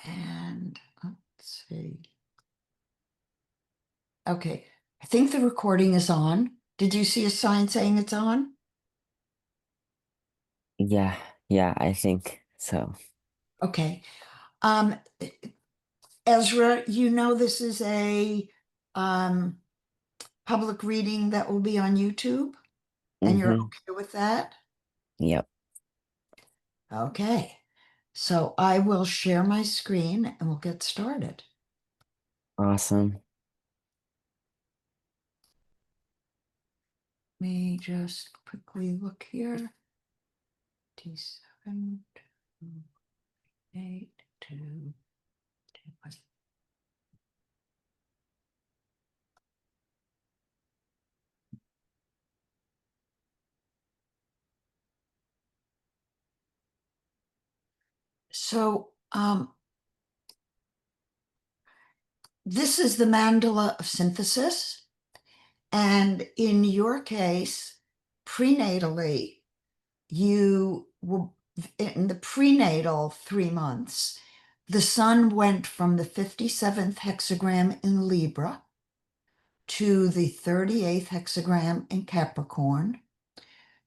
And let's see. Okay, I think the recording is on. Did you see a sign saying it's on? Yeah, yeah, I think so. Okay. Um, Ezra, you know this is a um, public reading that will be on YouTube, and you're Mm-hmm. okay with that? Yep. Okay. So I will share my screen and we'll get started. Awesome. Let me just quickly look here. T7, 2, 8, 2, 2. So this is the mandala of synthesis. And in your case, prenatally, you will, in the prenatal 3 months, the sun went from the 57th hexagram in Libra to the 38th hexagram in Capricorn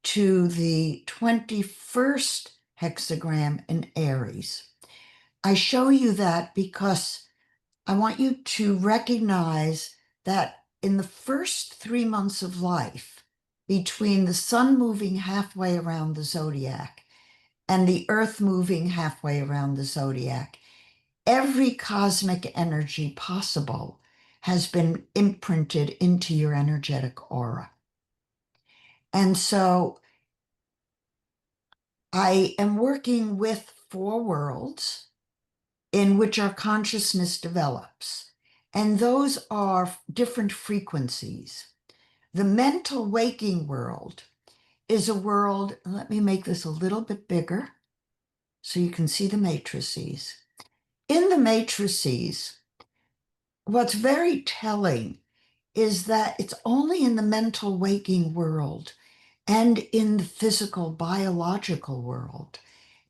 to the 21st hexagram in Aries. I show you that because I want you to recognize that in the first 3 months of life, between the sun moving halfway around the zodiac and the earth moving halfway around the zodiac, every cosmic energy possible has been imprinted into your energetic aura. And so I am working with 4 worlds in which our consciousness develops. And those are different frequencies. The mental waking world is a world, let me make this a little bit bigger so you can see the matrices. In the matrices, what's very telling is that it's only in the mental waking world and in the physical biological world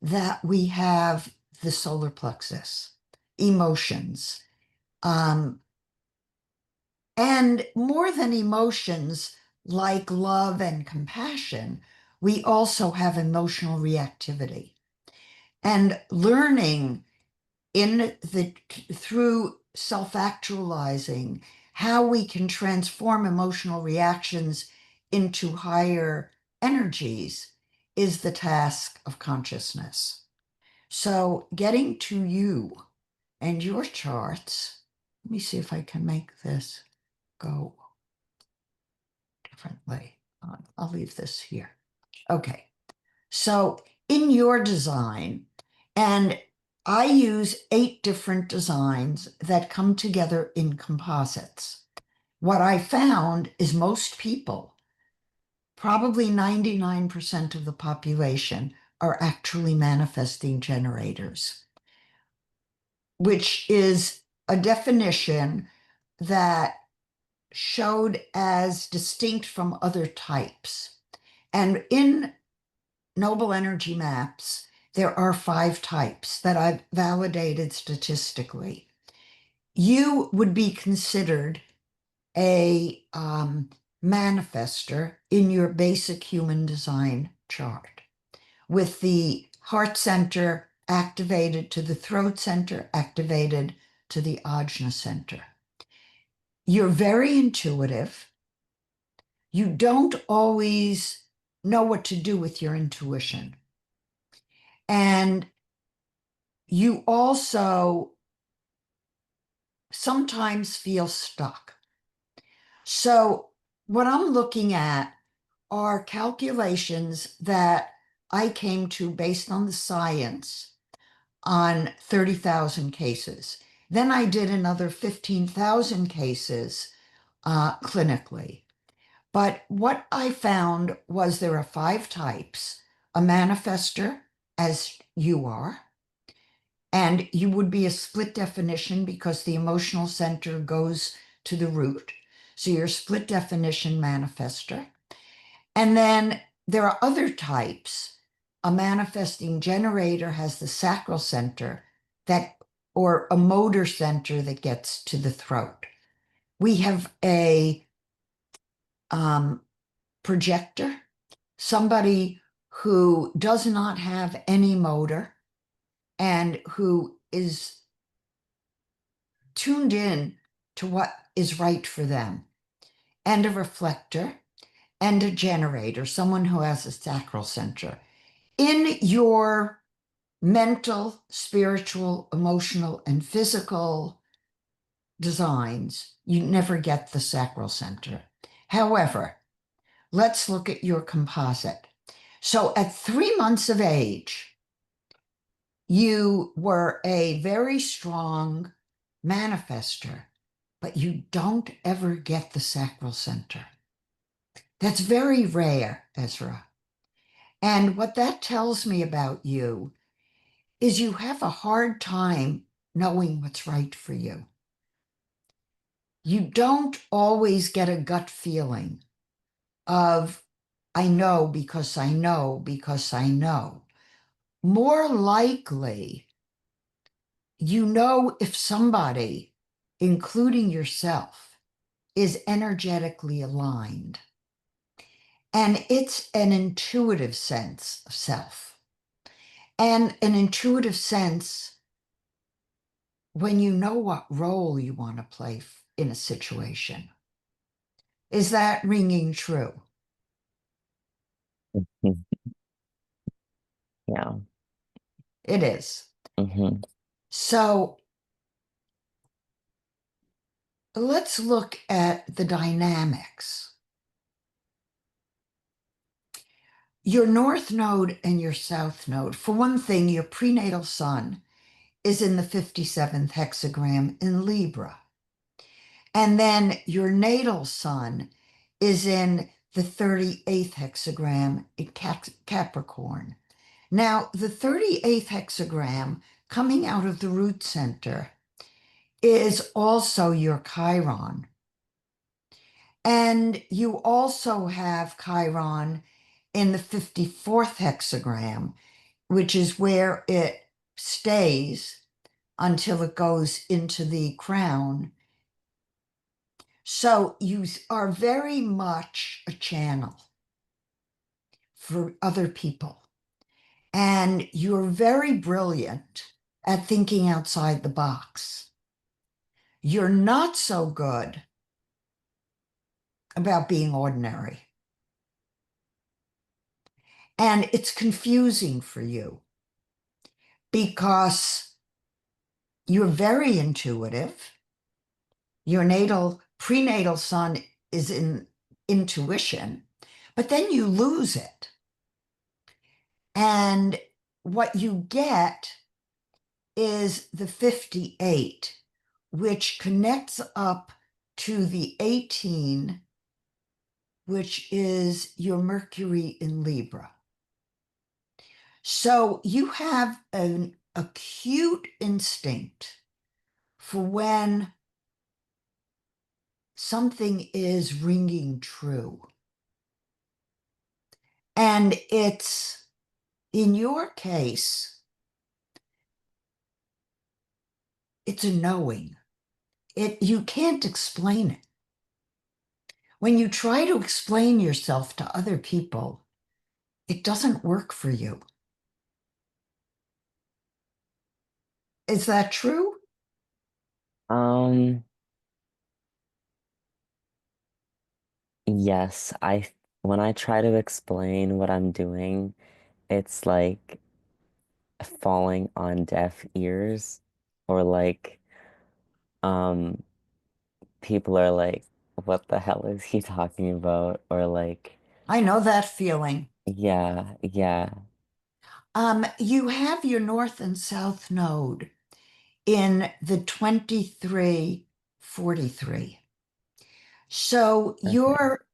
that we have the solar plexus, emotions. And more than emotions like love and compassion, we also have emotional reactivity. And learning through self-actualizing how we can transform emotional reactions into higher energies is the task of consciousness. So getting to you and your charts, let me see if I can make this go differently. I'll leave this here. Okay. So in your design, and I use 8 different designs that come together in composites. What I found is most people, probably 99% of the population, are actually manifesting generators, which is a definition that showed as distinct from other types. And in noble energy maps, there are 5 types that I've validated statistically. You would be considered a manifestor in your basic human design chart, with the heart center activated to the throat center, activated to the Ajna center. You're very intuitive. You don't always know what to do with your intuition. And you also sometimes feel stuck. So, what I'm looking at are calculations that I came to based on the science on 30,000 cases. Then I did another 15,000 cases clinically. But what I found was there are 5 types: a manifestor, as you are, and you would be a split definition because the emotional center goes to the root. So you're a split definition manifestor. And then there are other types. A manifesting generator has the sacral center that or a motor center that gets to the throat. We have a projector, somebody who does not have any motor and who is tuned in to what is right for them, and a reflector and a generator, someone who has a sacral center. In your mental, spiritual, emotional, and physical designs, you never get the sacral center. However, let's look at your composite. So at 3 months of age, you were a very strong manifestor, but you don't ever get the sacral center. That's very rare, Ezra. And what that tells me about you is you have a hard time knowing what's right for you. You don't always get a gut feeling of, I know because I know because I know. More likely, you know if somebody, including yourself, is energetically aligned. And it's an intuitive sense of self. And an intuitive sense when you know what role you want to play in a situation. Is that ringing true? Mhm. Yeah. It is. Hmm. So let's look at the dynamics. Your north node and your south node. For one thing, your prenatal sun is in the 57th hexagram in Libra. And then your natal sun is in the 38th hexagram in Capricorn. Now, the 38th hexagram coming out of the root center is also your Chiron. And you also have Chiron in the 54th hexagram, which is where it stays until it goes into the crown. So you are very much a channel for other people. And you're very brilliant at thinking outside the box. You're not so good about being ordinary. And it's confusing for you because you're very intuitive. Your prenatal sun is in intuition, but then you lose it. And what you get is the 58, which connects up to the 18, which is your Mercury in Libra. So you have an acute instinct for when something is ringing true. And it's, in your case, it's a knowing. You can't explain it. When you try to explain yourself to other people, it doesn't work for you. Is that true? Um, yes, when I try to explain what I'm doing, it's like falling on deaf ears, or like um people are like, what the hell is he talking about? Or like, I know that feeling. yeah, yeah. You have your north and south node in the 2343. So Okay. you're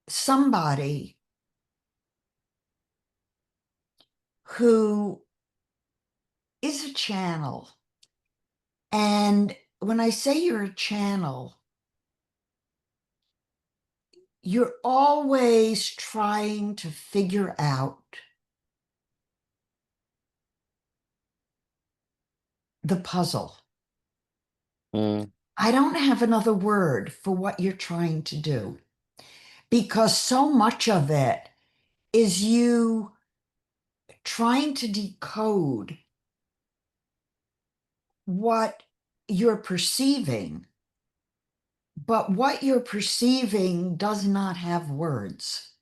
somebody who is a channel. And when I say you're a channel, you're always trying to figure out the puzzle. Mm, I don't have another word for what you're trying to do because so much of it is you trying to decode what you're perceiving, but what you're perceiving does not have words,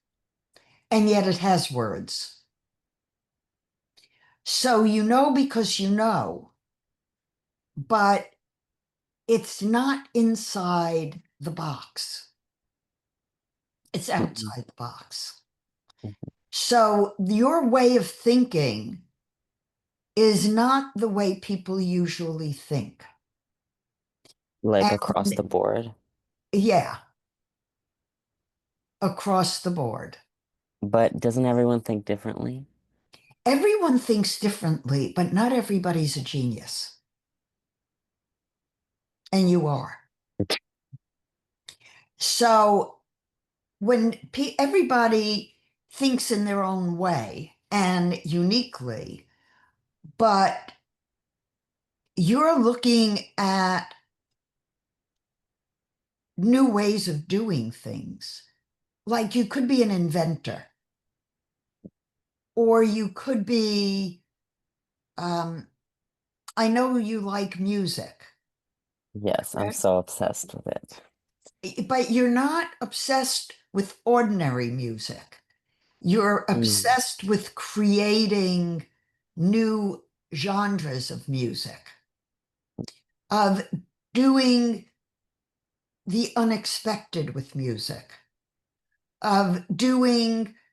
and yet it has words. So you know because you know, but it's not inside the box, it's mm, outside the box. mm. So your way of thinking is not the way people usually think. Like across And the board. yeah, across the board. But doesn't everyone think differently? Everyone thinks differently, but not everybody's a genius. And you are. So when everybody thinks in their own way and uniquely, but you're looking at new ways of doing things. Like you could be an inventor, or you could be, um, I know you like music, Yes, I'm correct? so obsessed with it. But you're not obsessed with ordinary music. You're Mm, obsessed with creating new genres of music, of doing the unexpected with music, of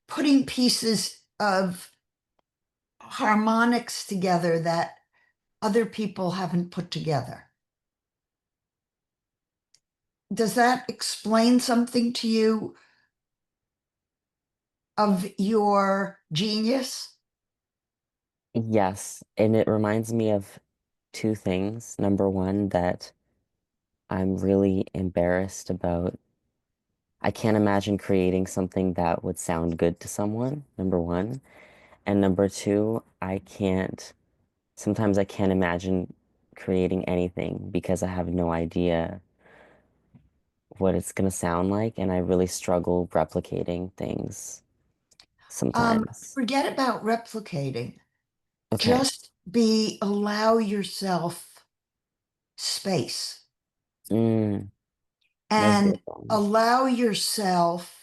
putting pieces of harmonics together that other people haven't put together. Does that explain something to you of your genius? yes, and it reminds me of two things. Number one, that I'm really embarrassed about. I can't imagine creating something that would sound good to someone, number one. And number two, sometimes I can't imagine creating anything because I have no idea what it's going to sound like. And I really struggle replicating things sometimes. Forget about replicating. Okay. Just allow yourself space Mm, that's a and good one. allow yourself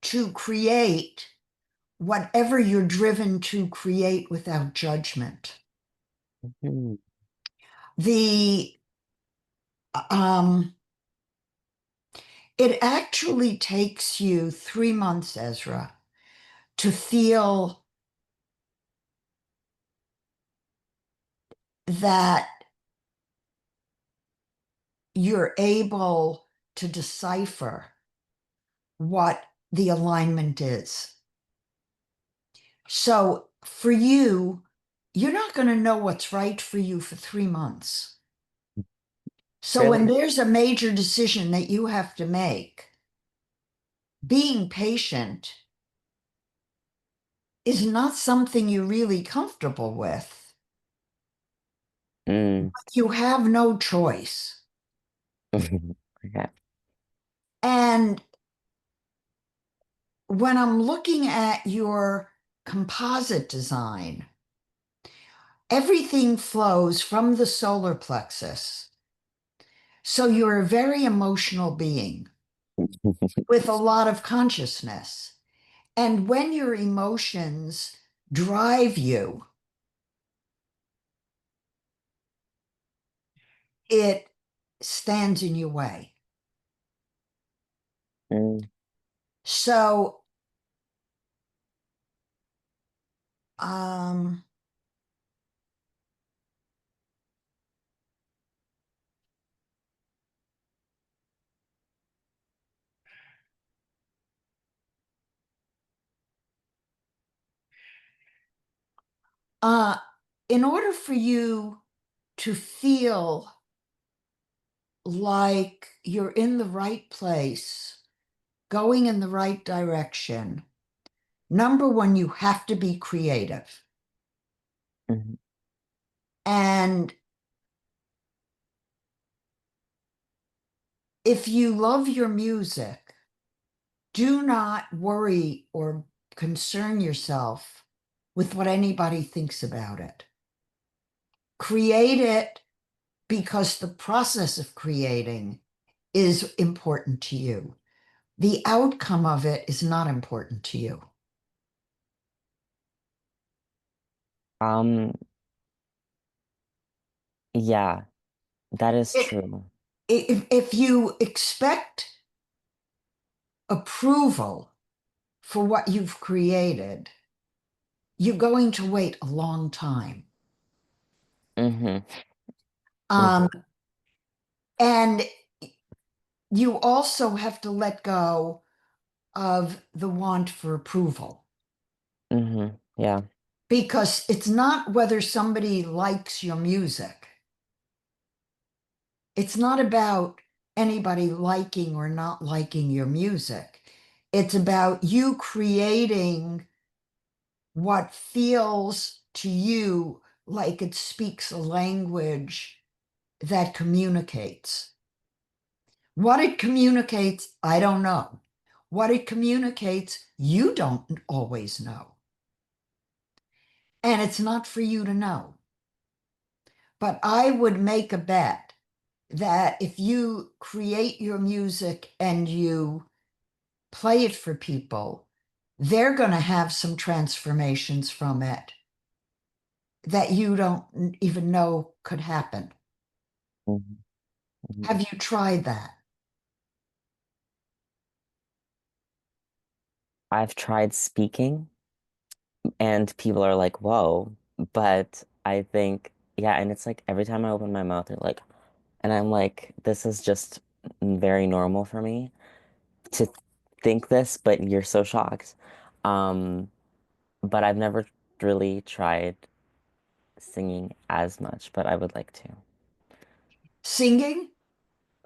to create whatever you're driven to create without judgment. Mm, The um it actually takes you 3 months, Ezra, to feel that you're able to decipher what the alignment is. So for you, you're not going to know what's right for you for 3 months. So when really? there's a major decision that you have to make, being patient is not something you're really comfortable with. Mm. You have no choice. Okay. And when I'm looking at your composite design, everything flows from the solar plexus. So you're a very emotional being with a lot of consciousness. And when your emotions drive you, it stands in your way. Mm. So, um, uh, in order for you to feel like you're in the right place, going in the right direction, number one, you have to be creative. Mhm. And if you love your music, do not worry or concern yourself with what anybody thinks about it. Create it because the process of creating is important to you. The outcome of it is not important to you. Um, yeah, that is It, true. if you expect approval for what you've created, you're going to wait a long time. Mm-hmm. Um, Mm-hmm. and you also have to let go of the want for approval Mm-hmm. Yeah. because it's not whether somebody likes your music. It's not about anybody liking or not liking your music. It's about you creating what feels to you like it speaks a language that communicates. What it communicates, I don't know. What it communicates, you don't always know. And it's not for you to know. But I would make a bet that if you create your music and you play it for people, they're going to have some transformations from it that you don't even know could happen. Mm-hmm. Mm-hmm. Have you tried that? I've tried speaking and people are like, whoa. But I think, yeah, and it's like every time I open my mouth, they're like, and I'm like, this is just very normal for me to think this, but you're so shocked. Um, but I've never really tried singing as much, but I would like to. Singing?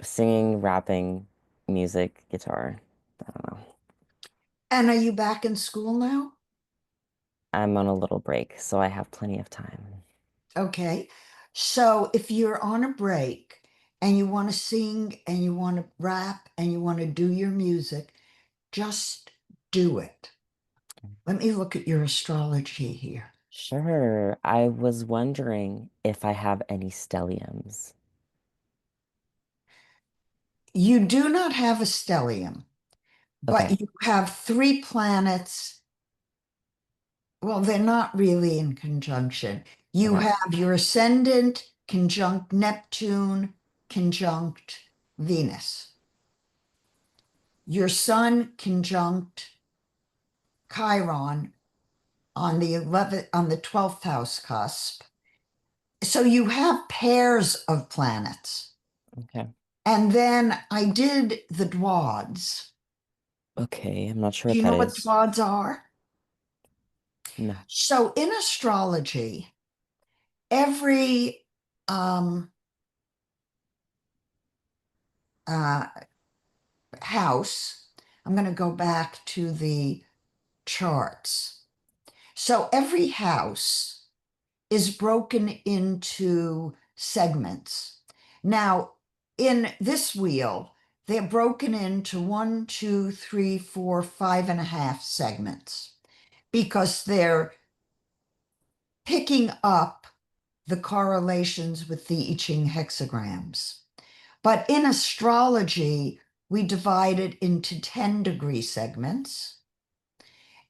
Singing, rapping, music, guitar. I don't know. And are you back in school now? I'm on a little break, so I have plenty of time. Okay. So if you're on a break and you want to sing and you want to rap and you want to do your music, just do it. Let me look at your astrology here. Sure. I was wondering if I have any stelliums. You do not have a stellium, but Okay. you have three planets. Well, they're not really in conjunction. You Okay. have your ascendant conjunct Neptune, conjunct Venus. Your sun conjunct Chiron on the 11th, on the 12th house cusp. So you have pairs of planets. Okay. And then I did the Dwads. Okay. I'm not sure Do what you that know what is. Dwads are? No. So in astrology, every um, uh, house, I'm going to go back to the charts. So every house is broken into segments. Now, in this wheel, they're broken into one, two, three, four, 5.5 segments because they're picking up the correlations with the I Ching hexagrams. But in astrology, we divide it into 10-degree segments.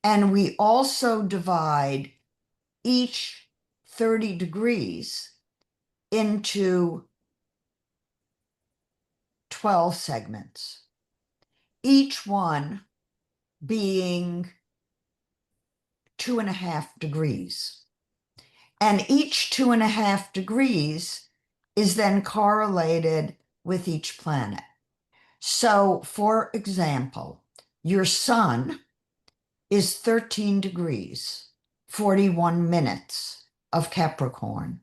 And we also divide each 30 degrees into 12 segments, each one being 2.5 degrees. And each 2.5 degrees is then correlated with each planet. So, for example, your sun is 13 degrees, 41 minutes of Capricorn.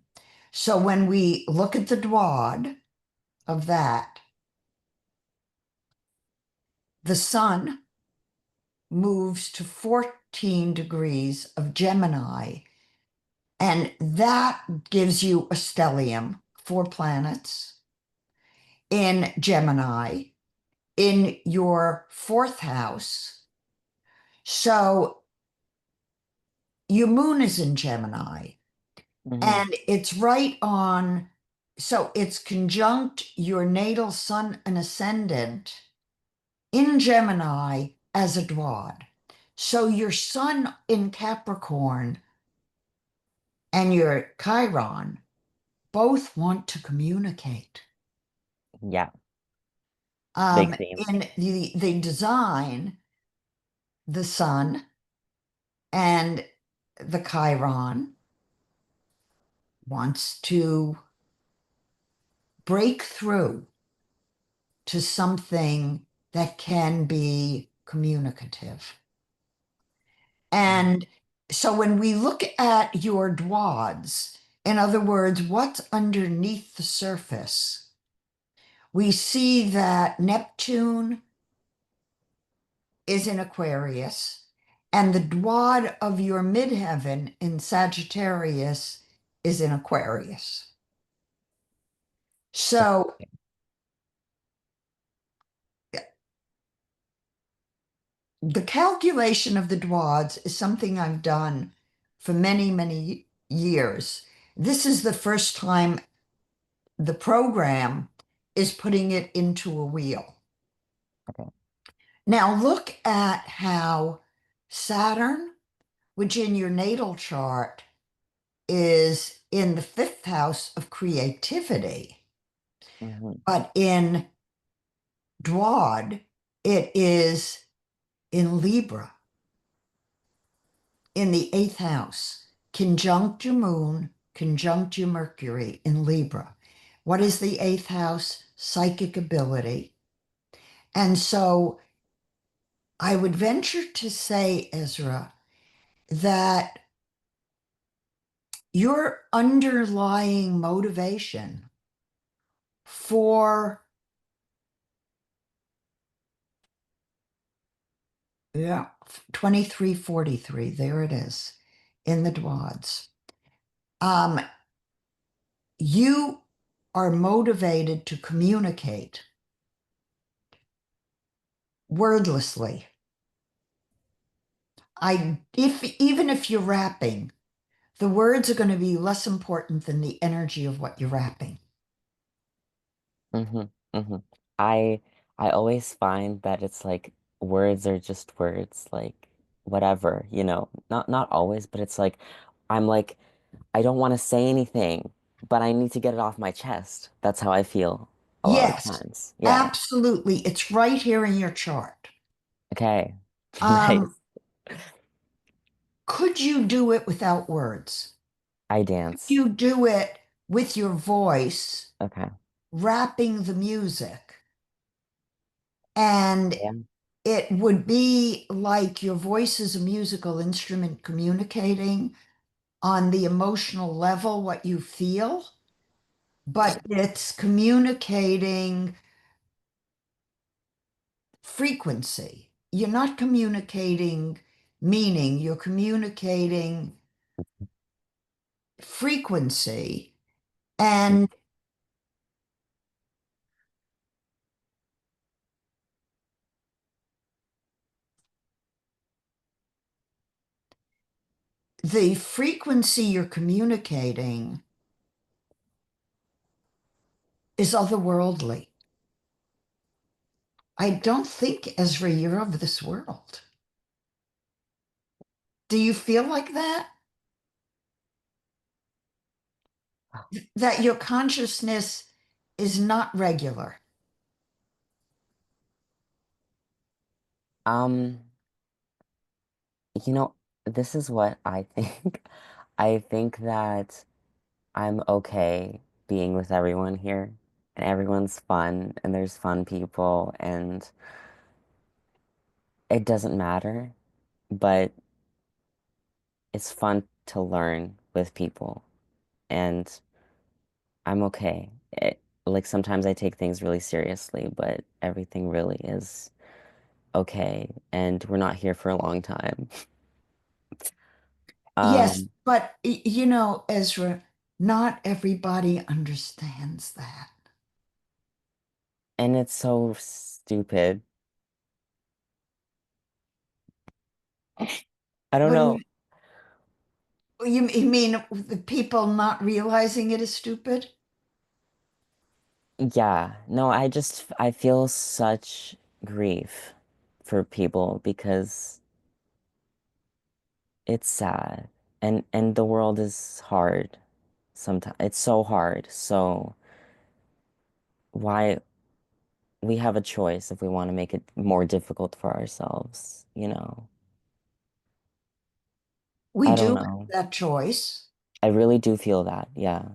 So, when we look at the Dwad of that, the sun moves to 14 degrees of Gemini And that gives you a stellium, 4 planets in Gemini in your fourth house. So your moon is in Gemini Hmm. and it's right on. So it's conjunct your natal sun and ascendant in Gemini as a Dwad. So your sun in Capricorn and your Chiron both want to communicate. Yeah, big theme. In the design, the sun and the Chiron wants to break through to something that can be communicative. And so when we look at your Dwads, in other words, what's underneath the surface, we see that Neptune is in Aquarius, and the Dwad of your midheaven in Sagittarius is in Aquarius. So the calculation of the Dwads is something I've done for many, many years. This is the first time the program is putting it into a wheel. Okay. Now look at how Saturn, which in your natal chart is in the fifth house of creativity, Hmm. but in Dwad, it is in Libra, in the eighth house, conjunct your moon, conjunct your Mercury in Libra. What is the eighth house? Psychic ability. And so I would venture to say, Ezra, that your underlying motivation for, yeah, 2343, there it is, in the Dwads. Um, you are motivated to communicate wordlessly. If even if you're rapping, the words are going to be less important than the energy of what you're rapping. Hmm. Hmm. I I always find that it's like words are just words, like whatever, Not always, but it's like I'm like I don't want to say anything, but I need to get it off my chest. That's how I feel a lot of Yes, times. Yeah. absolutely. It's right here in your chart. Okay. Um, Nice. could you do it without words? I Could dance. you do it with your voice, Okay. rapping the music? And Yeah. it would be like your voice is a musical instrument communicating on the emotional level what you feel, but it's communicating frequency. You're not communicating meaning, you're communicating frequency. And the frequency you're communicating is otherworldly. I don't think, Ezra, you're of this world. Do you feel like that? That your consciousness is not regular? Um, you know, this is what I think. I think that I'm okay being with everyone here, and everyone's fun, and there's fun people, and it doesn't matter, but it's fun to learn with people, and I'm okay. Like sometimes I take things really seriously, but everything really is okay, and we're not here for a long time. Yes, Um, but Ezra, not everybody understands that. and it's so stupid. I don't What do know. you mean the people not realizing it is stupid? Yeah, no, I feel such grief for people because it's sad and the world is hard sometimes. It's so hard. So why we have a choice if we want to make it more difficult for ourselves, you know? We I don't do have know. that choice. I really do feel that. Yeah.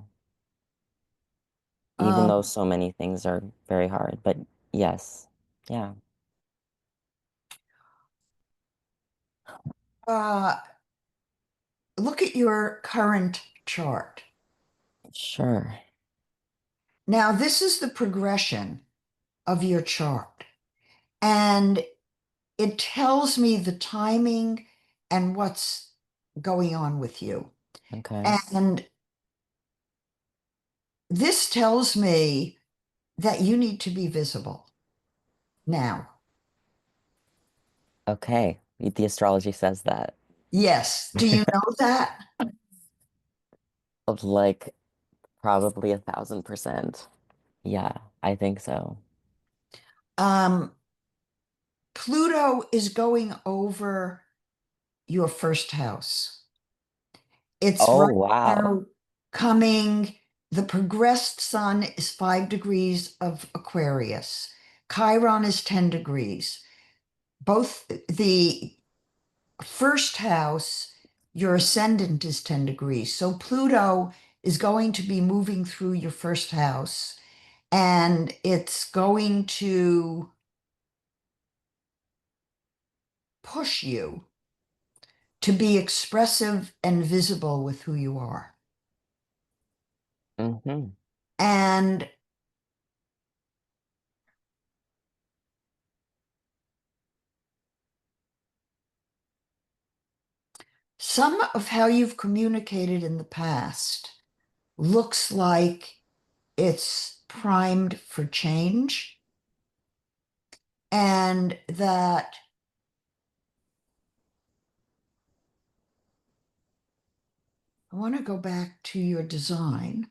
Even Um, though so many things are very hard, but yes. Yeah, uh, Look at your current chart. sure. Now, this is the progression of your chart, and it tells me the timing and what's going on with you. Okay. And this tells me that you need to be visible now. Okay. The astrology says that. Yes. Do you know that? Like probably 1,000%. Yeah, I think so. Um, Pluto is going over your first house. It's Oh, right wow. now coming. The progressed sun is 5 degrees of Aquarius. Chiron is 10 degrees. Both the first house, your ascendant is 10 degrees. So Pluto is going to be moving through your first house and it's going to push you to be expressive and visible with who you are. Mm-hmm. And some of how you've communicated in the past looks like it's primed for change, and that I want to go back to your design.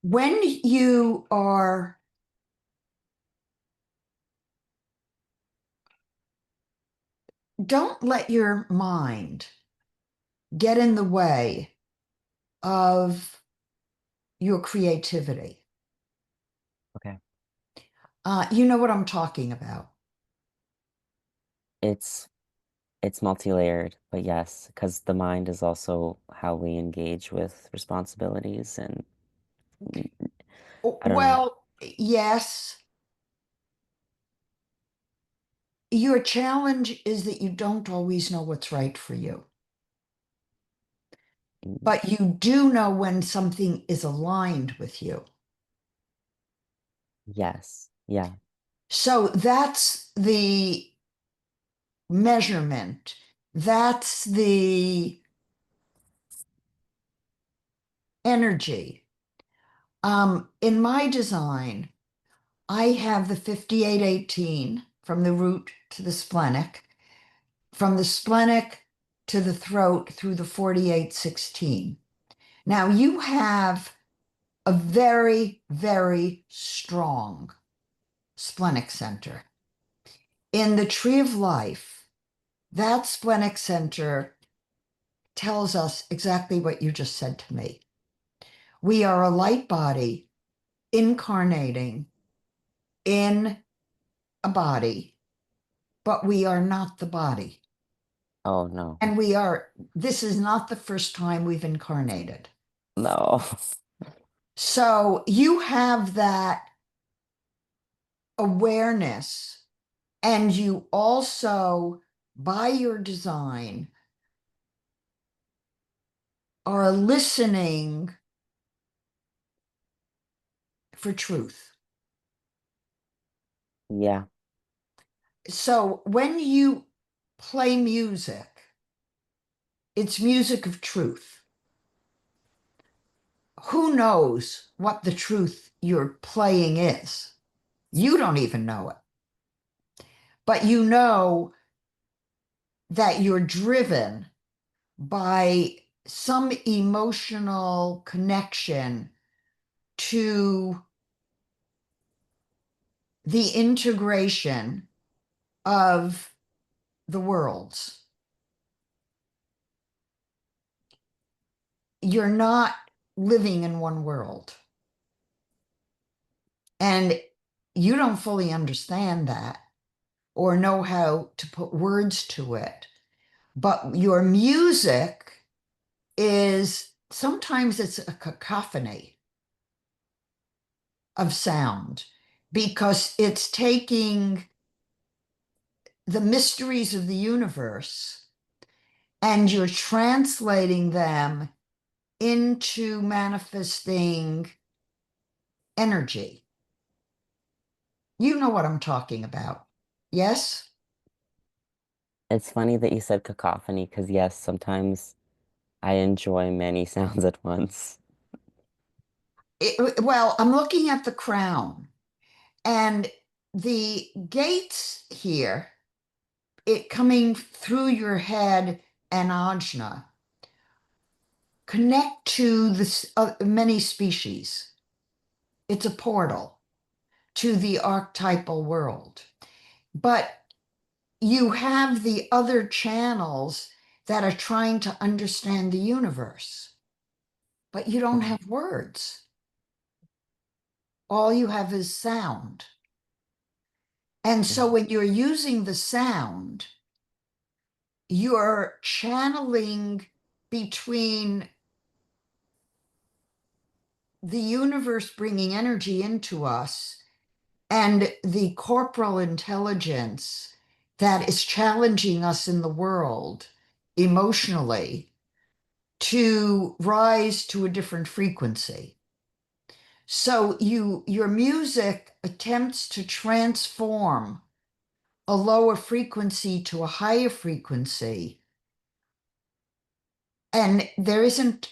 When you are, don't let your mind get in the way of your creativity. Okay. You know what I'm talking about. It's it's multi-layered, but yes, because the mind is also how we engage with responsibilities and I don't know. Well, yes, your challenge is that you don't always know what's right for you, Mm, but you do know when something is aligned with you. yes. Yeah. So that's the measurement. That's the energy. In my design, I have the 5818 from the root to the splenic, from the splenic to the throat through the 4816. Now you have a very, very strong splenic center. In the tree of life, that splenic center tells us exactly what you just said to me. We are a light body incarnating in a body, but we are not the body. Oh no. And this is not the first time we've incarnated. No. So you have that awareness, and you also, by your design, are listening for truth. Yeah. So when you play music, it's music of truth. Who knows what the truth you're playing is? You don't even know it, but you know that you're driven by some emotional connection to the integration of the worlds. You're not living in one world. And you don't fully understand that or know how to put words to it. But your music is sometimes it's a cacophony of sound because it's taking the mysteries of the universe and you're translating them into manifesting energy. You know what I'm talking about. Yes? It's funny that you said cacophony because, yes, sometimes I enjoy many sounds at once. Well, I'm looking at the crown and the gates here, it coming through your head and Ajna, connect to the many species. It's a portal to the archetypal world. But you have the other channels that are trying to understand the universe, but you don't Mm, have words. All you have is sound. And so mm, when you're using the sound, you're channeling between the universe bringing energy into us and the corporal intelligence that is challenging us in the world emotionally to rise to a different frequency. So your music attempts to transform a lower frequency to a higher frequency. And there isn't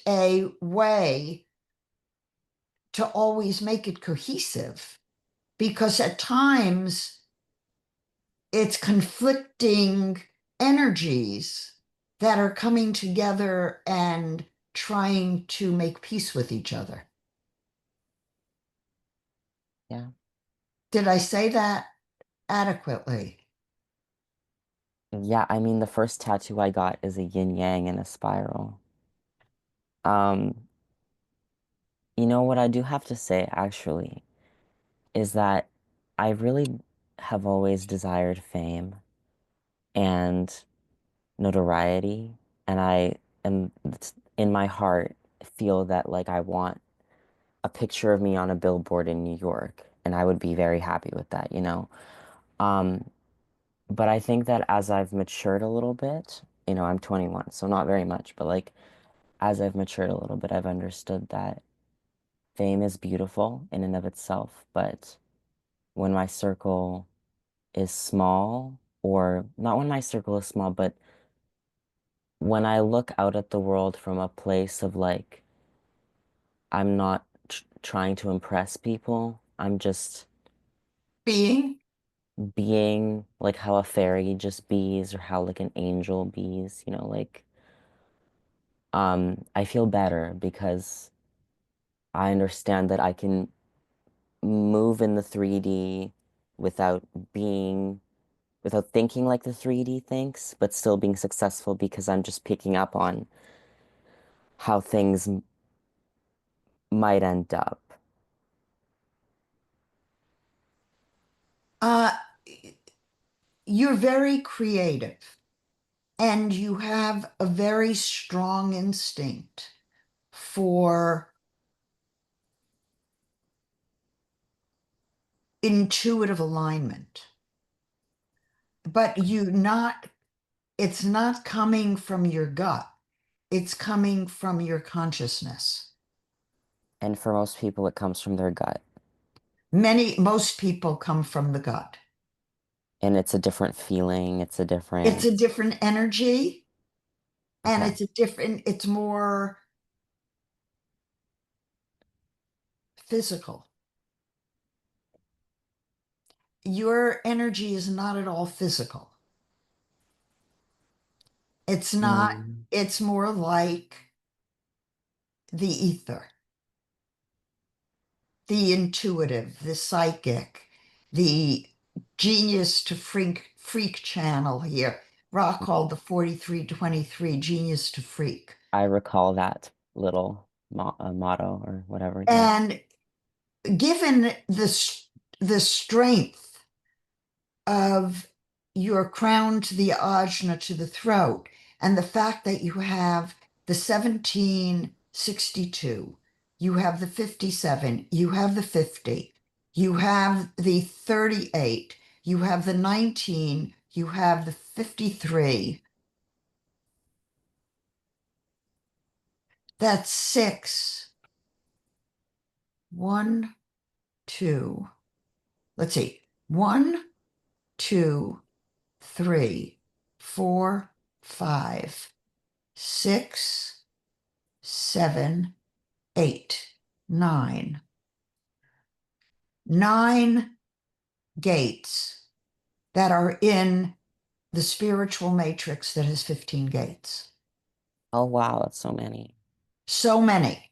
a way to always make it cohesive because at times it's conflicting energies that are coming together and trying to make peace with each other. yeah. Did I say that adequately? Yeah, I mean, the first tattoo I got is a yin yang and a spiral. Um, you know what I do have to say, actually, is that I really have always desired fame and notoriety, and I am in my heart feel that like I want a picture of me on a billboard in New York, and I would be very happy with that, you know. Um, but I think that as I've matured a little bit, you know, I'm 21, so not very much, but like as I've matured a little bit, I've understood that fame is beautiful in and of itself, but when my circle is small, or not when my circle is small, but when I look out at the world from a place of like, I'm not trying to impress people, I'm just Being? being like how a fairy just bees or how like an angel bees, you know, like I feel better because I understand that I can move in the 3D without being without thinking like the 3D thinks, but still being successful because I'm just picking up on how things might end up. Uh, you're very creative and you have a very strong instinct for intuitive alignment. but it's not coming from your gut. It's coming from your consciousness. And for most people, it comes from their gut. Most people come from the gut. And it's a different feeling. It's a It's different, a different energy and okay. it's more physical. Your energy is not at all physical. It's not, Mm, it's more like the ether, the intuitive, the psychic, the genius to freak channel here. Ra called the 4323 genius to freak. I recall that little motto or whatever. Yeah. And given the strength of your crown to the ajna to the throat, and the fact that you have the 1762, you have the 57, you have the 50, you have the 38, you have the 19, you have the 53. That's six. One, two. Let's see. One, two, three, four, five, six, seven, eight, nine. Nine gates that are in the spiritual matrix that has 15 gates. Oh, wow. That's so many. So many.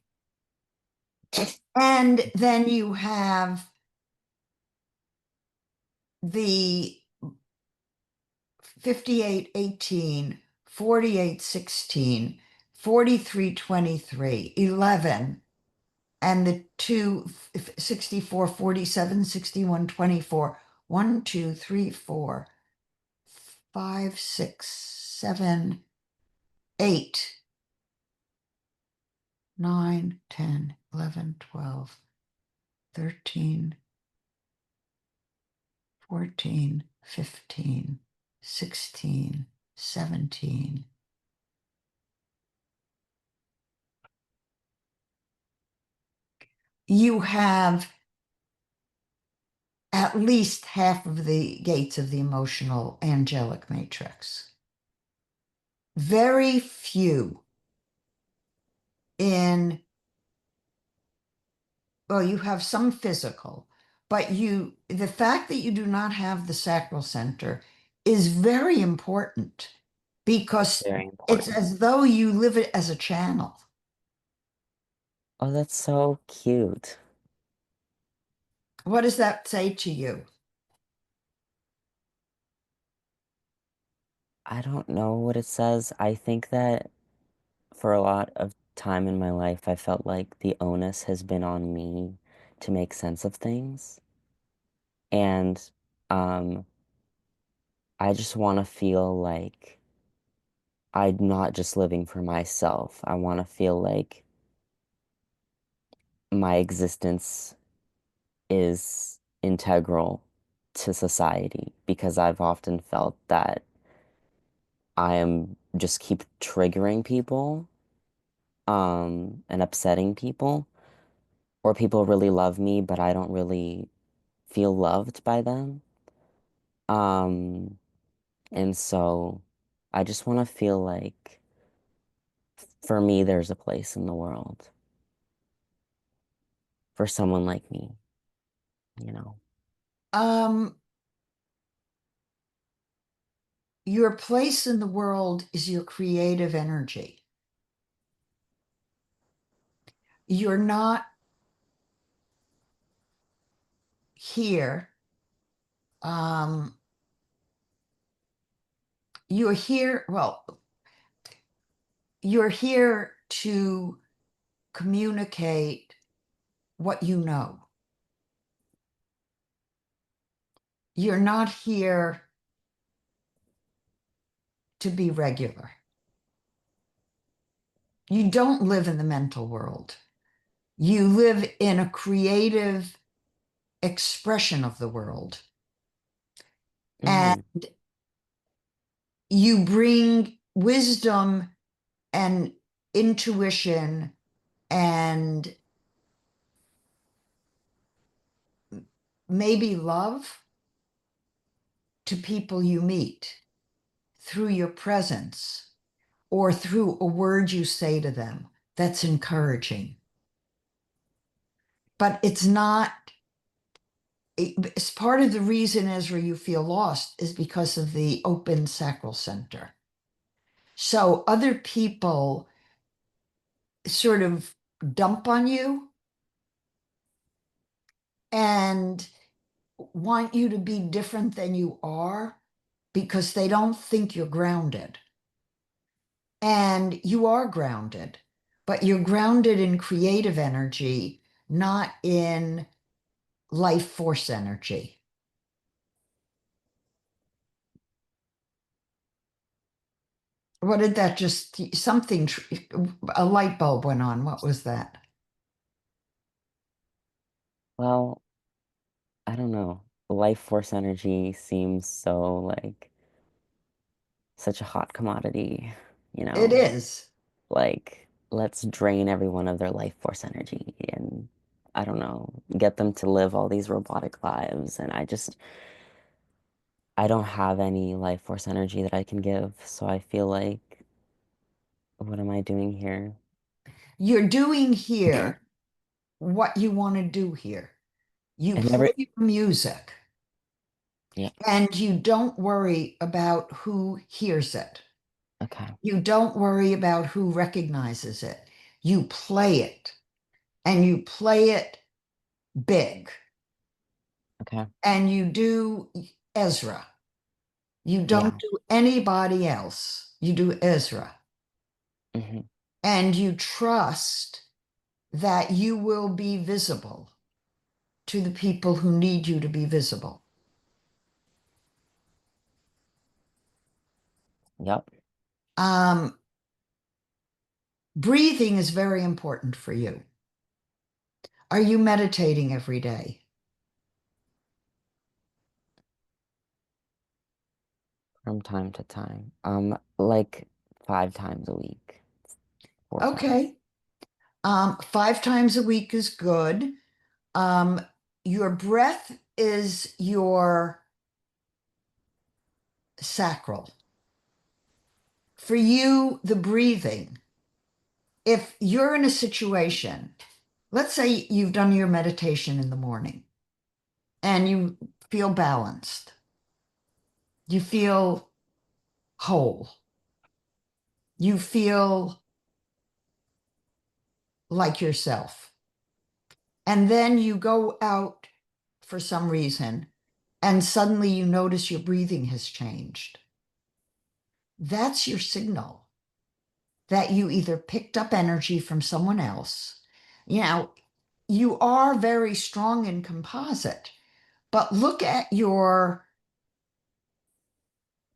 And then you have the 58, 18, 48, 16, 43, 23, 11, and the two 64, 47, 61, 24, 1, 2, 3, 4, 5, 6, 7, 8, 9, 10, 11, 12, 13, 14, 15, 16, 17. You have at least half of the gates of the emotional angelic matrix. Very few in, well, you have some physical, but the fact that you do not have the sacral center is very important because Very it's important. as though you live it as a channel. Oh, that's so cute. What does that say to you? I don't know what it says. I think that for a lot of time in my life, I felt like the onus has been on me to make sense of things. And um, I just want to feel like I'm not just living for myself. I want to feel like my existence is integral to society because I've often felt that I am just keep triggering people, and upsetting people, or people really love me, but I don't really feel loved by them. Um, and so I just want to feel like for me, there's a place in the world for someone like me, you know? Um, your place in the world is your creative energy. You're not here. Um, you're here, well, you're here to communicate what you know. You're not here to be regular. You don't live in the mental world. You live in a creative expression of the world. And Mm. you bring wisdom and intuition and maybe love to people you meet through your presence or through a word you say to them that's encouraging. But it's not, it's part of the reason, Ezra, you feel lost is because of the open sacral center. So other people sort of dump on you and want you to be different than you are because they don't think you're grounded. And you are grounded, but you're grounded in creative energy, not in life force energy. What did that just, something, a light bulb went on. What was that? Well, I don't know. Life force energy seems so like such a hot commodity, you It know? is. Like, let's drain everyone of their life force energy and I don't know, get them to live all these robotic lives. And I don't have any life force energy that I can give. So I feel like, what am I doing here? You're doing here what you want to do here. You I never, play your music yeah, and you don't worry about who hears it. okay, You don't worry about who recognizes it. You play it and you play it big. okay, And you do Ezra. You don't yeah, do anybody else. You do Ezra. hmm, And you trust that you will be visible to the people who need you to be visible. yep, Um, Breathing is very important for you. Are you meditating every day? from time to time. Like 5 times a week, 4 times. Okay. 5 times a week is good. Um, your breath is your sacral. For you, the breathing, if you're in a situation, let's say you've done your meditation in the morning and you feel balanced, you feel whole, you feel like yourself. And then you go out for some reason and suddenly you notice your breathing has changed. That's your signal that you either picked up energy from someone else. You know, you are very strong in composite, but look at your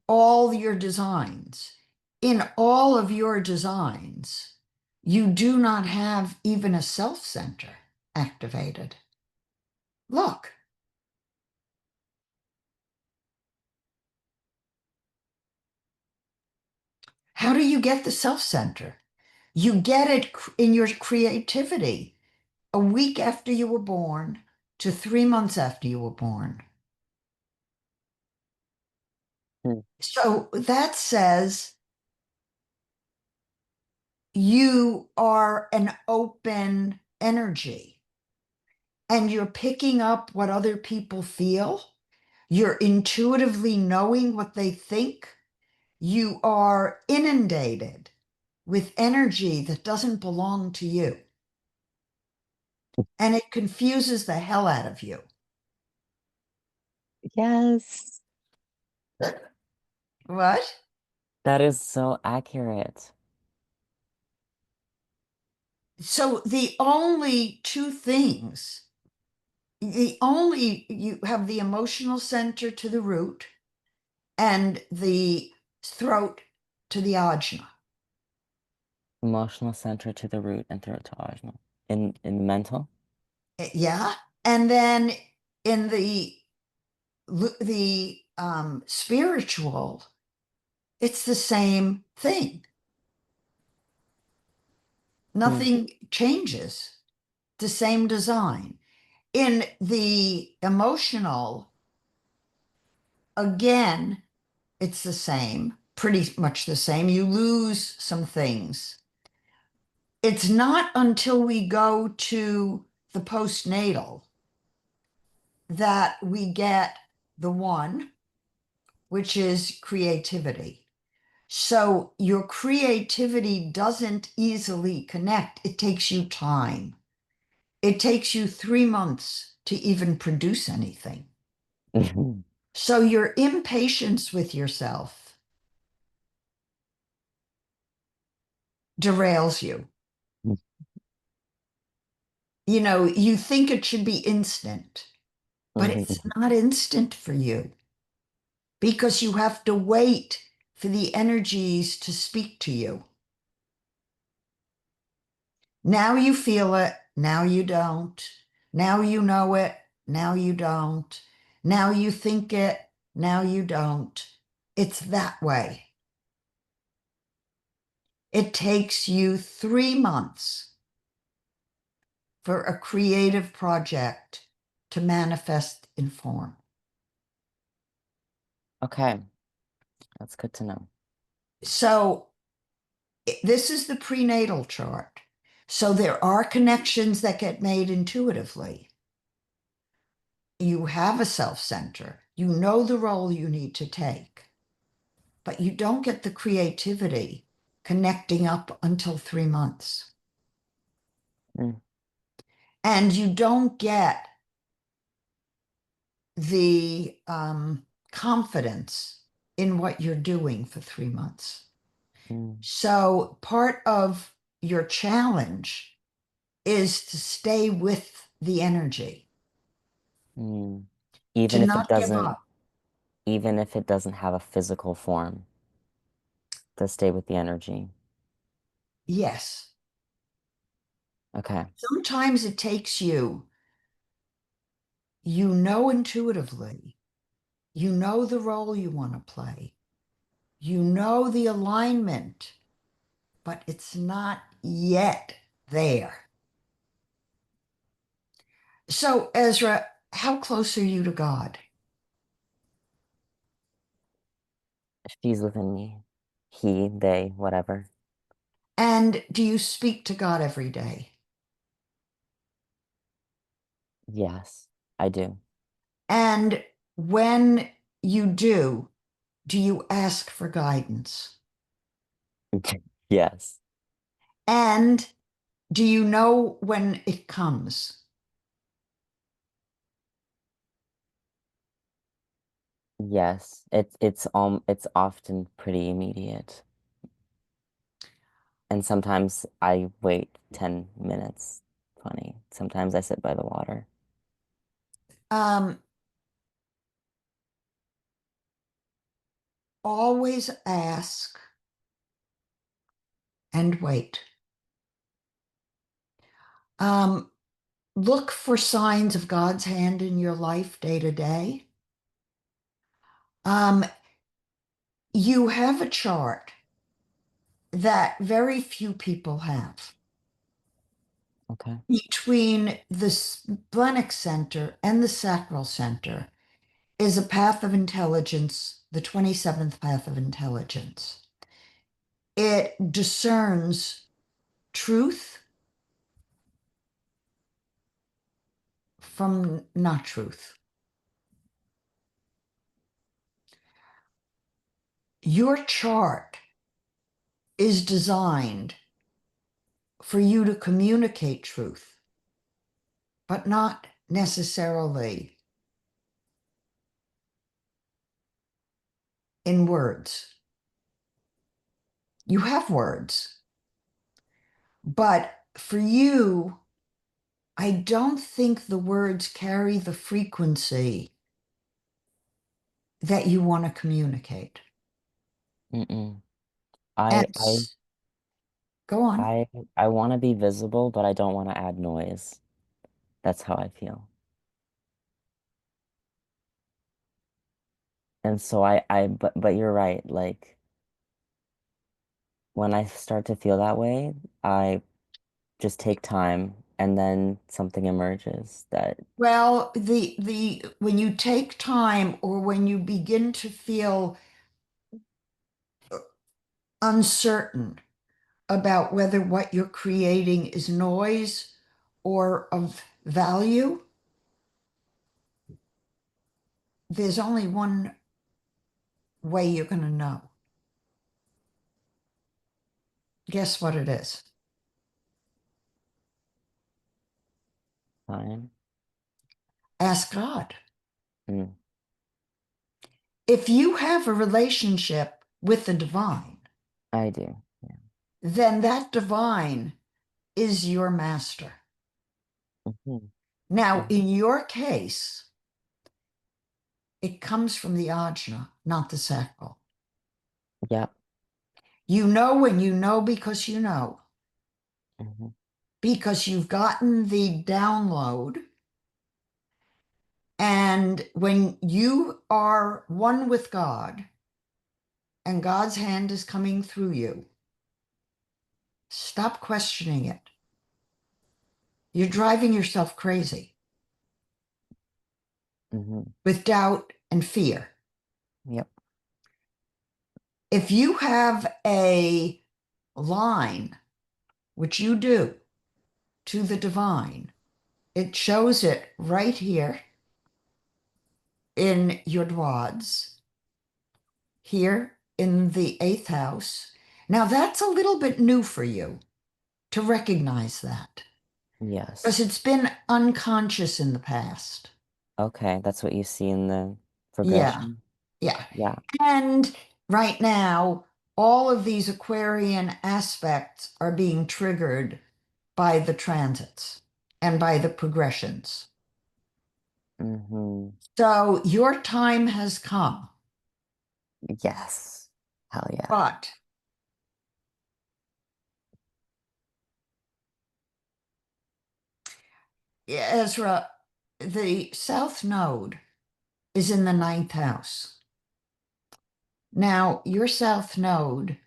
all your designs. In all of your designs, you do not have even a self center activated. Look, how do you get the self center? You get it in your creativity a week after you were born to 3 months after you were born. Hmm. So that says you are an open energy and you're picking up what other people feel. You're intuitively knowing what they think. You are inundated with energy that doesn't belong to you. And it confuses the hell out of you. Yes. What? That is so accurate. So the only two things, the only, you have the emotional center to the root and the throat to the ajna. Emotional center to the root and throat to Ajna. In mental? Yeah. And then in the spiritual, It's the same thing. Hmm. Nothing changes. The same design. In the emotional, again, it's the same, pretty much the same. You lose some things. It's not until we go to the postnatal that we get the one, which is creativity. So your creativity doesn't easily connect. It takes you time. It takes you 3 months to even produce anything. So your impatience with yourself derails you. You know, you think it should be instant, but it's not instant for you because you have to wait for the energies to speak to you. Now you feel it, now you don't. Now you know it, now you don't. Now you think it, now you don't. It's that way. It takes you 3 months for a creative project to manifest in form. Okay, that's good to know. So this is the prenatal chart. So there are connections that get made intuitively. You have a self center, you know the role you need to take, but you don't get the creativity connecting up until 3 months. Mm, And you don't get the confidence in what you're doing for 3 months. mm, So part of your challenge is to stay with the energy, mm. to Even if it not give doesn't, up. even if it doesn't have a physical form, to stay with the energy. Yes. Okay. Sometimes it takes you, you know intuitively, you know the role you want to play, you know the alignment, but it's not yet there. So, Ezra, how close are you to God? She's within me. He, they, whatever. And do you speak to God every day? Yes, I do. And when you do you ask for guidance? Yes. And do you know when it comes? Yes. It's often pretty immediate. And sometimes I wait 10 minutes, 20. Sometimes I sit by the water. Um, Always ask and wait. Um, Look for signs of God's hand in your life day to day. Um, you have a chart that very few people have. Okay. Between the splenic center and the sacral center is a path of intelligence, the 27th path of intelligence. It discerns truth from not truth. Your chart is designed for you to communicate truth, but not necessarily in words. You have words, but for you, I don't think the words carry the frequency that you want to communicate. Mm-mm. And I I go on. I I want to be visible, but I don't want to add noise. That's how I feel. And so but you're right. Like when I start to feel that way, I just take time and then something emerges that, Well, the when you take time or when you begin to feel uncertain about whether what you're creating is noise or of value, there's only one way you're going to know. Guess what it is? time. Ask God. Mm, If you have a relationship with the divine, I do. Yeah. then that divine is your master. Mhm. Now, Mhm. in your case, it comes from the Ajna, not the Sacral. Yep. You know when you know Mhm. because you've gotten the download. And when you are one with God and God's hand is coming through you, stop questioning it. You're driving yourself crazy Mhm. with doubt and fear. Yep. If you have a line, which you do, to the divine, it shows it right here in your Dwads, here in the eighth house. Now, that's a little bit new for you to recognize that because Yes. it's been unconscious in the past. Okay, that's what you see in the Yeah, progression. yeah. Yeah. And right now, all of these Aquarian aspects are being triggered by the transits and by the progressions. Mm-hmm. So your time has come, Yes. Hell yeah. but Ezra, the South Node is in the ninth house. Now, your South Node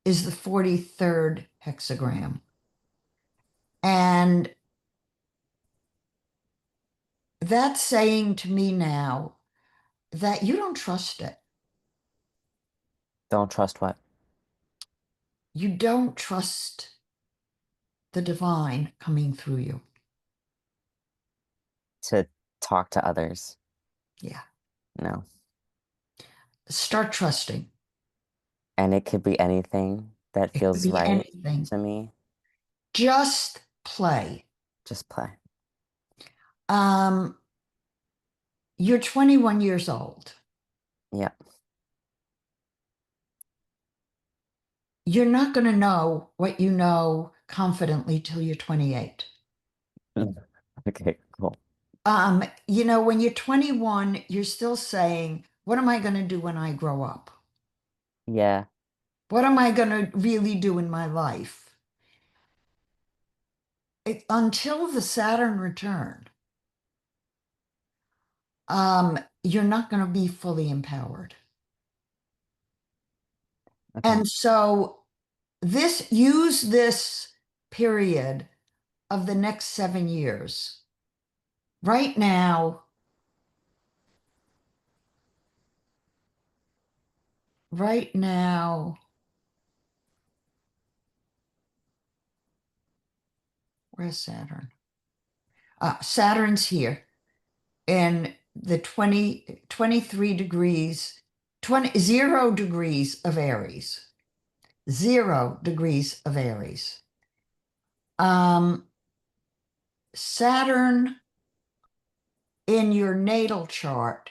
is the 43rd hexagram. And that's saying to me now that you don't trust it. Don't trust what? You don't trust the divine coming through you. To talk to others. Yeah. No. Start trusting. And it could be anything that It could feels be right anything. to me. Just play. Just play. Um, you're 21 years old. Yeah. You're not going to know what you know confidently till you're 28. Okay, cool. When you're 21, you're still saying, what am I going to do when I grow up? Yeah. What am I going to really do in my life? Until the Saturn return, you're not going to be fully empowered. Okay. And so use this period of the next 7 years. Right now, right now, where's Saturn? Saturn's here in the 23 degrees, 0 degrees of Aries. 0 degrees of Aries. Um, Saturn in your natal chart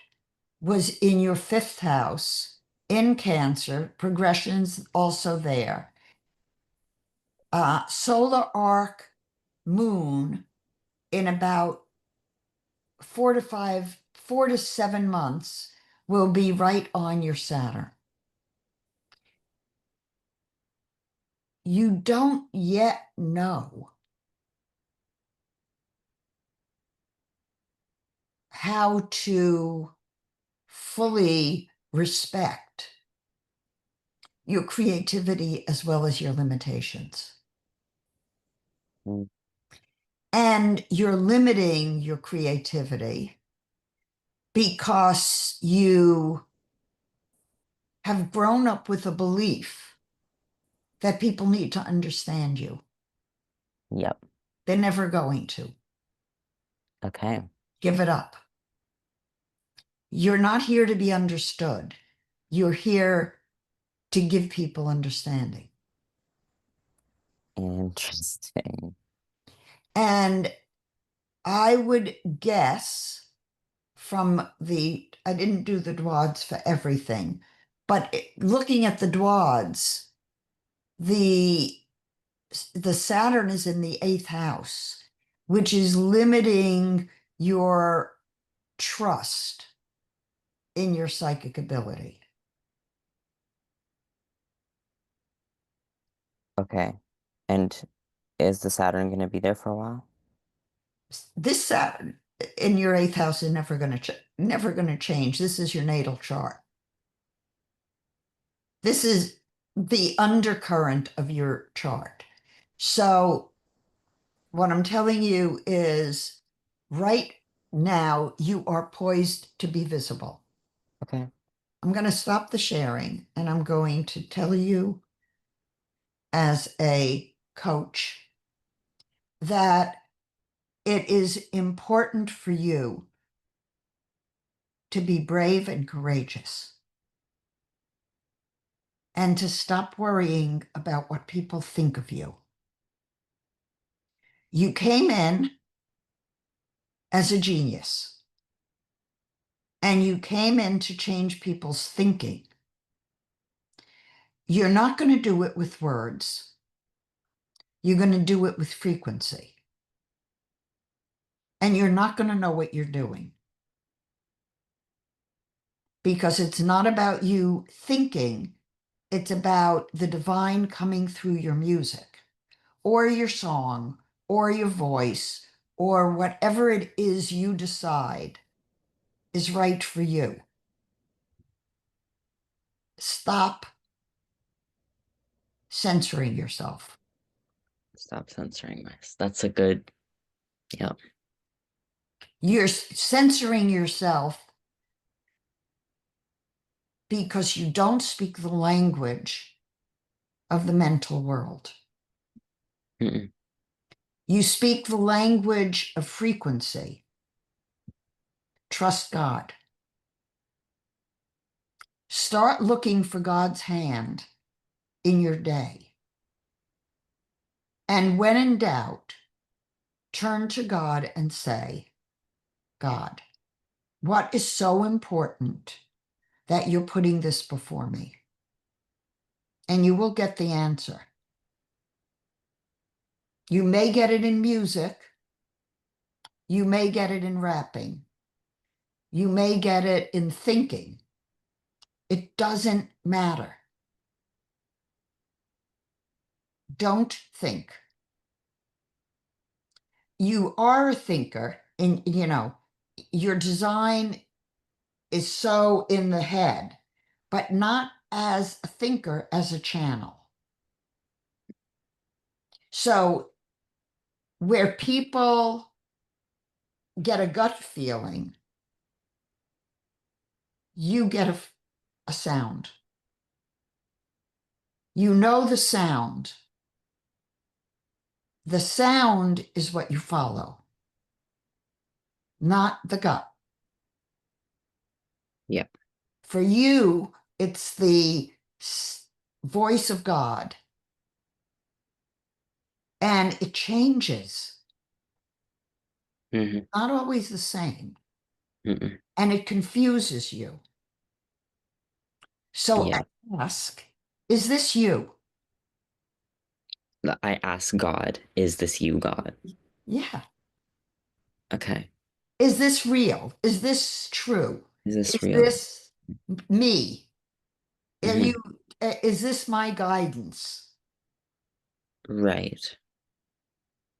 was in your fifth house in Cancer, progressions also there. Solar arc moon in about 4 to 7 months will be right on your Saturn. You don't yet know how to fully respect your creativity as well as your limitations. Mm. And you're limiting your creativity because you have grown up with a belief that people need to understand you. Yep. They're never going to. Okay. Give it up. You're not here to be understood. You're here to give people understanding. Interesting. And I would guess I didn't do the Dwads for everything, but looking at the Dwads, the the Saturn is in the eighth house, which is limiting your trust in your psychic ability. Okay. And is the Saturn going to be there for a while? This Saturn in your eighth house is never going to change. This is your natal chart. This is the undercurrent of your chart. So what I'm telling you is right now you are poised to be visible. Okay. I'm going to stop the sharing and I'm going to tell you as a coach that it is important for you to be brave and courageous and to stop worrying about what people think of you. You came in as a genius and you came in to change people's thinking. You're not going to do it with words. You're going to do it with frequency. And you're not going to know what you're doing because it's not about you thinking, it's about the divine coming through your music or your song or your voice or whatever it is you decide is right for you. Stop censoring yourself. Stop censoring myself. That's a good, yeah. You're censoring yourself because you don't speak the language of the mental world. Mm-mm. You speak the language of frequency. Trust God. Start looking for God's hand in your day. And when in doubt, turn to God and say, God, what is so important that you're putting this before me? And you will get the answer. You may get it in music. You may get it in rapping. You may get it in thinking. It doesn't matter. Don't think. You are a thinker, and your design is so in the head, but not as a thinker, as a channel. So where people get a gut feeling, you get a sound. You know the sound. The sound is what you follow, not the gut. Yep. For you, it's the voice of God, and it changes, Mm-hmm. not always the same, Mm-mm. and it confuses you. So Yeah. ask, is this you? I ask God, is this you, God? Yeah. Okay. Is this real? Is this true? Is this Is real? this me? Are Hmm. you, is this my guidance? Right.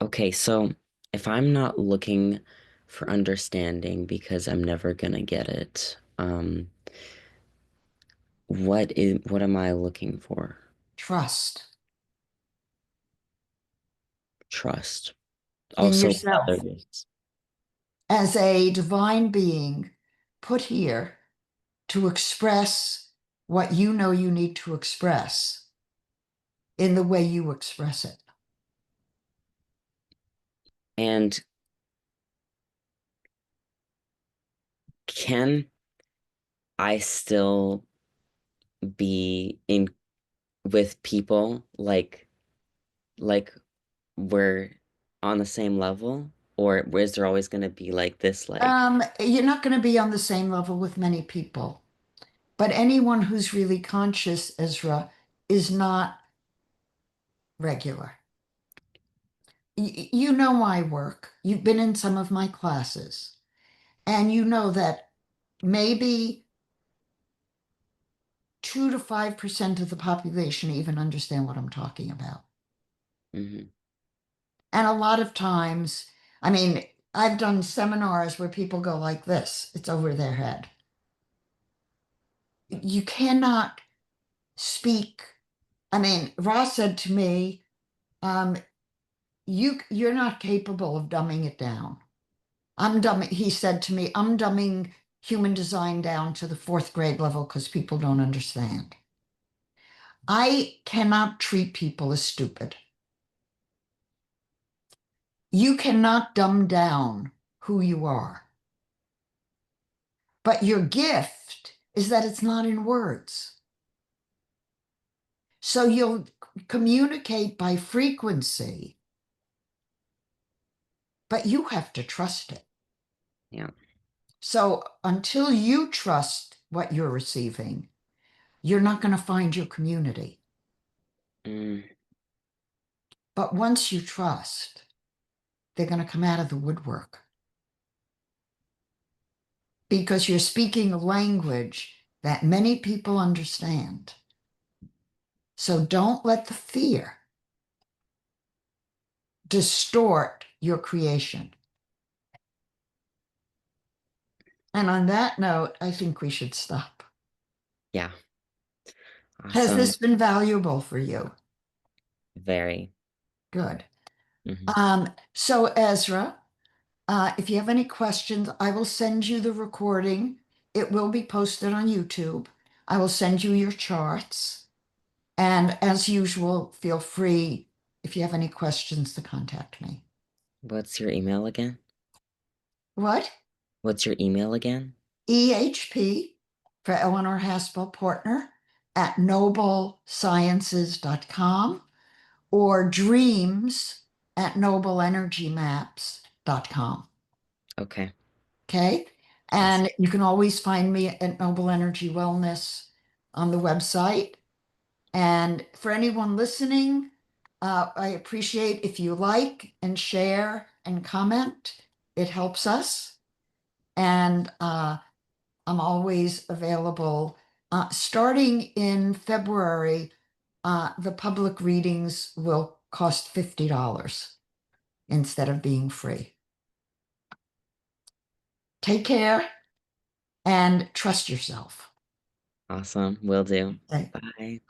Okay, so if I'm not looking for understanding because I'm never gonna get it, what am I looking for? Trust Trust. in Also yourself others. as a divine being put here to express what you know you need to express in the way you express it. And can I still be in with people like we're on the same level, or is there always going to be like this You're not going to be on the same level with many people, but anyone who's really conscious, Ezra, is not regular. You know my work. You've been in some of my classes, and you know that maybe 2 to 5% of the population even understand what I'm talking about. Mhm. And a lot of times, I mean, I've done seminars where people go like this, it's over their head. You cannot speak. I mean, Ross said to me, um, you're not capable of dumbing it down. He said to me, I'm dumbing human design down to the fourth grade level because people don't understand. I cannot treat people as stupid. You cannot dumb down who you are. But your gift is that it's not in words. So you'll communicate by frequency, but you have to trust it. Yeah. So until you trust what you're receiving, you're not going to find your community. Mm, But once you trust, they're going to come out of the woodwork because you're speaking a language that many people understand. So don't let the fear distort your creation. And on that note, I think we should stop. yeah. Has Awesome. this been valuable for you? Very. Good. Hmm. So Ezra, if you have any questions, I will send you the recording. It will be posted on YouTube. I will send you your charts. And as usual, feel free, if you have any questions, to contact me. What's your email again? What? What's your email again? EHP for Eleanor Haspel-Portner at noblesciences.com or dreams at nobleenergymaps.com. Okay. Okay. Awesome. And you can always find me at Noble Energy Wellness on the website. And for anyone listening, I appreciate if you like and share and comment. It helps us. And I'm always available. Starting in February, the public readings will cost $50 instead of being free. Take care and trust yourself. Awesome. Will do. Okay. Bye.